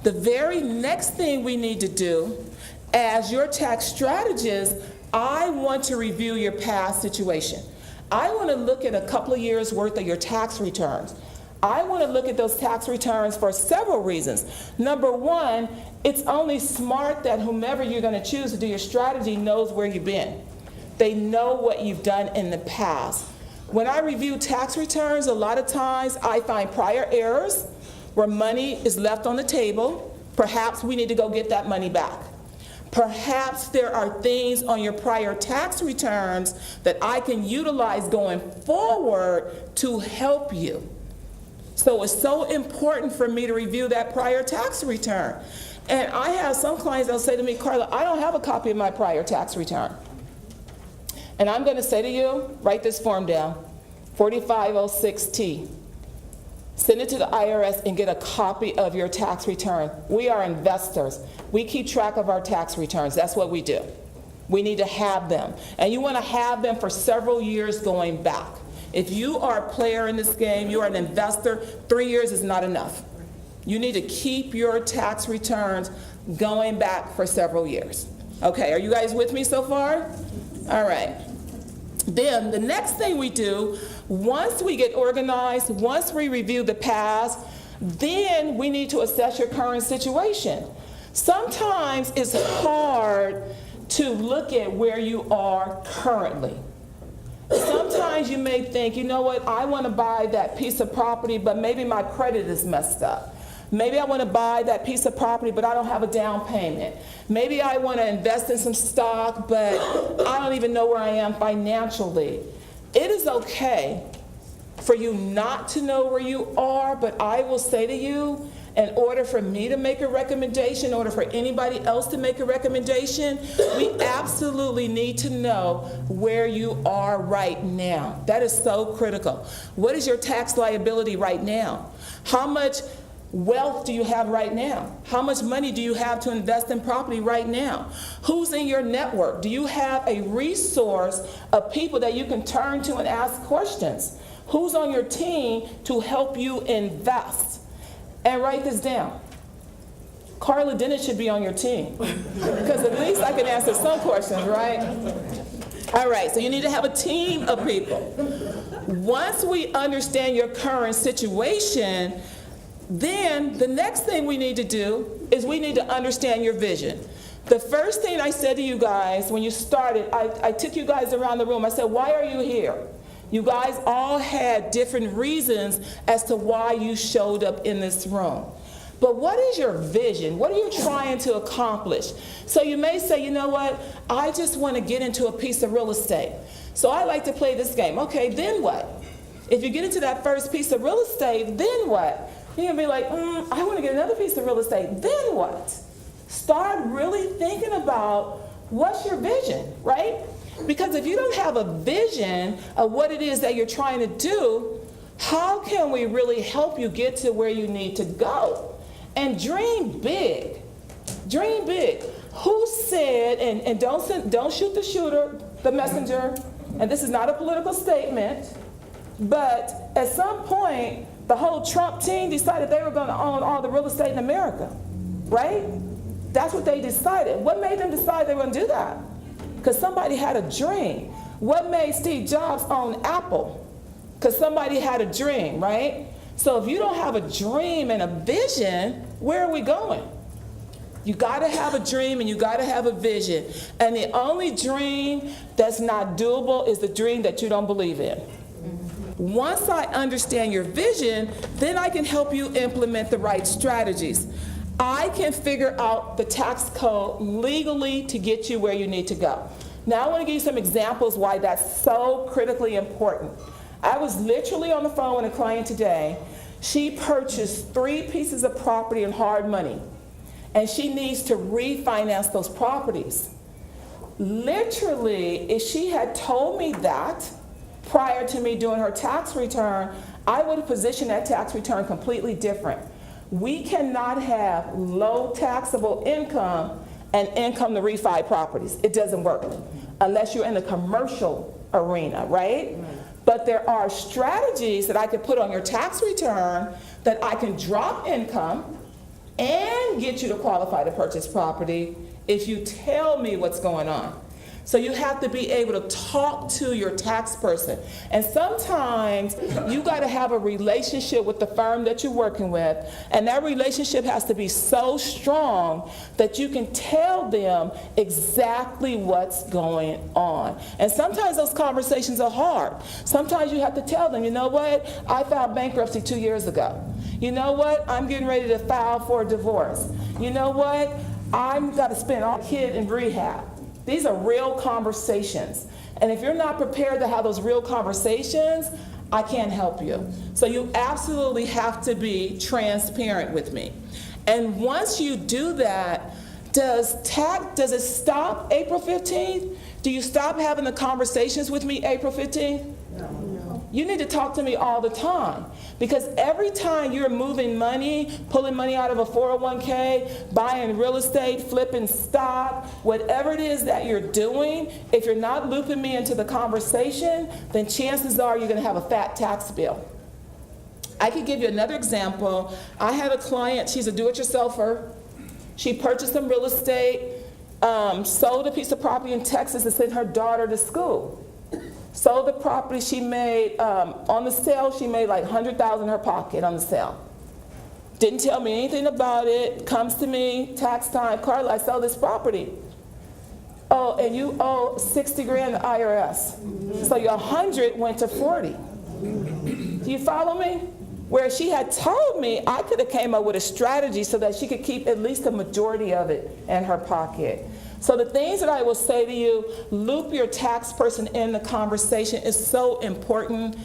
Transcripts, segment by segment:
The very next thing we need to do, as your tax strategist, I want to review your past situation. I want to look at a couple of years worth of your tax returns. I want to look at those tax returns for several reasons. Number one, it's only smart that whomever you're going to choose to do your strategy knows where you've been. They know what you've done in the past. When I review tax returns, a lot of times I find prior errors where money is left on the table. Perhaps we need to go get that money back. Perhaps there are things on your prior tax returns that I can utilize going forward to help you. So it's so important for me to review that prior tax return. And I have some clients that'll say to me, Karla, I don't have a copy of my prior tax return. And I'm going to say to you, write this form down, 4506T. Send it to the IRS and get a copy of your tax return. We are investors. We keep track of our tax returns. That's what we do. We need to have them. And you want to have them for several years going back. If you are a player in this game, you are an investor, 3 years is not enough. You need to keep your tax returns going back for several years. Okay, are you guys with me so far? All right. Then the next thing we do, once we get organized, once we review the past, then we need to assess your current situation. Sometimes it's hard to look at where you are currently. Sometimes you may think, you know what, I want to buy that piece of property, but maybe my credit is messed up. Maybe I want to buy that piece of property, but I don't have a down payment. Maybe I want to invest in some stock, but I don't even know where I am financially. It is okay for you not to know where you are, but I will say to you, in order for me to make a recommendation, in order for anybody else to make a recommendation, we absolutely need to know where you are right now. That is so critical. What is your tax liability right now? How much wealth do you have right now? How much money do you have to invest in property right now? Who's in your network? Do you have a resource of people that you can turn to and ask questions? Who's on your team to help you invest? And write this down. Karla Dennis should be on your team, because at least I can answer some questions, right? All right, so you need to have a team of people. Once we understand your current situation, then the next thing we need to do is we need to understand your vision. The first thing I said to you guys when you started, I took you guys around the room. I said, why are you here? You guys all had different reasons as to why you showed up in this room. But what is your vision? What are you trying to accomplish? So you may say, you know what, I just want to get into a piece of real estate. So I like to play this game. Okay, then what? If you get into that first piece of real estate, then what? You're going to be like, I want to get another piece of real estate. Then what? Start really thinking about what's your vision, right? Because if you don't have a vision of what it is that you're trying to do, how can we really help you get to where you need to go? And dream big. Dream big. Who said, and don't shoot the messenger, and this is not a political statement, but at some point, the whole Trump team decided they were going to own all the real estate in America, right? That's what they decided. What made them decide they were going to do that? Because somebody had a dream. What made Steve Jobs own Apple? Because somebody had a dream, right? So if you don't have a dream and a vision, where are we going? You got to have a dream and you got to have a vision. And the only dream that's not doable is the dream that you don't believe in. Once I understand your vision, then I can help you implement the right strategies. I can figure out the tax code legally to get you where you need to go. Now I want to give you some examples why that's so critically important. I was literally on the phone with a client today. She purchased 3 pieces of property in hard money, and she needs to refinance those properties. Literally, if she had told me that prior to me doing her tax return, I would have positioned that tax return completely different. We cannot have low taxable income and income to refi properties. It doesn't work unless you're in the commercial arena, right? But there are strategies that I could put on your tax return that I can drop income and can get you to qualify to purchase property if you tell me what's going on. So you have to be able to talk to your tax person. And sometimes you got to have a relationship with the firm that you're working with, and that relationship has to be so strong that you can tell them exactly what's going on. And sometimes those conversations are hard. Sometimes you have to tell them, you know what, I filed bankruptcy 2 years ago. You know what, I'm getting ready to file for a divorce. You know what, I'm got to spend all kid in rehab. These are real conversations. And if you're not prepared to have those real conversations, I can't help you. So you absolutely have to be transparent with me. And once you do that, does it stop April 15th? Do you stop having the conversations with me April 15th? No. You need to talk to me all the time. Because every time you're moving money, pulling money out of a 401k, buying real estate, flipping stock, whatever it is that you're doing, if you're not looping me into the conversation, then chances are you're going to have a fat tax bill. I could give you another example. I had a client, she's a do-it-yourselfer. She purchased some real estate, sold a piece of property in Texas to send her daughter to school. Sold the property, she made, on the sale, she made like $100,000 in her pocket on the sale. Didn't tell me anything about it, comes to me, tax time, Karla, I sell this property. Oh, and you owe 60 grand to IRS. So your 100 went to 40. Do you follow me? Where she had told me I could have came up with a strategy so that she could keep at least the majority of it in her pocket. So the things that I will say to you, loop your tax person in the conversation is so important.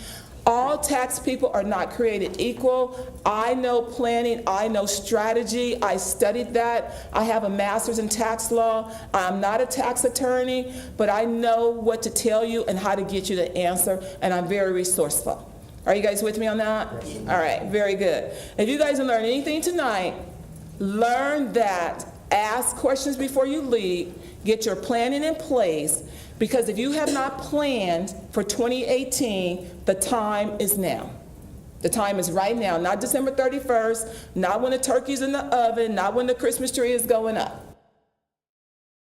All tax people are not created equal. I know planning, I know strategy, I studied that. I have a master's in tax law. I'm not a tax attorney, but I know what to tell you and how to get you the answer, and I'm very resourceful. Are you guys with me on that? All right, very good. If you guys learn anything tonight, learn that. Ask questions before you leave. Get your planning in place, because if you have not planned for 2018, the time is now. The time is right now, not December 31st, not when the turkey's in the oven, not when the Christmas tree is going up.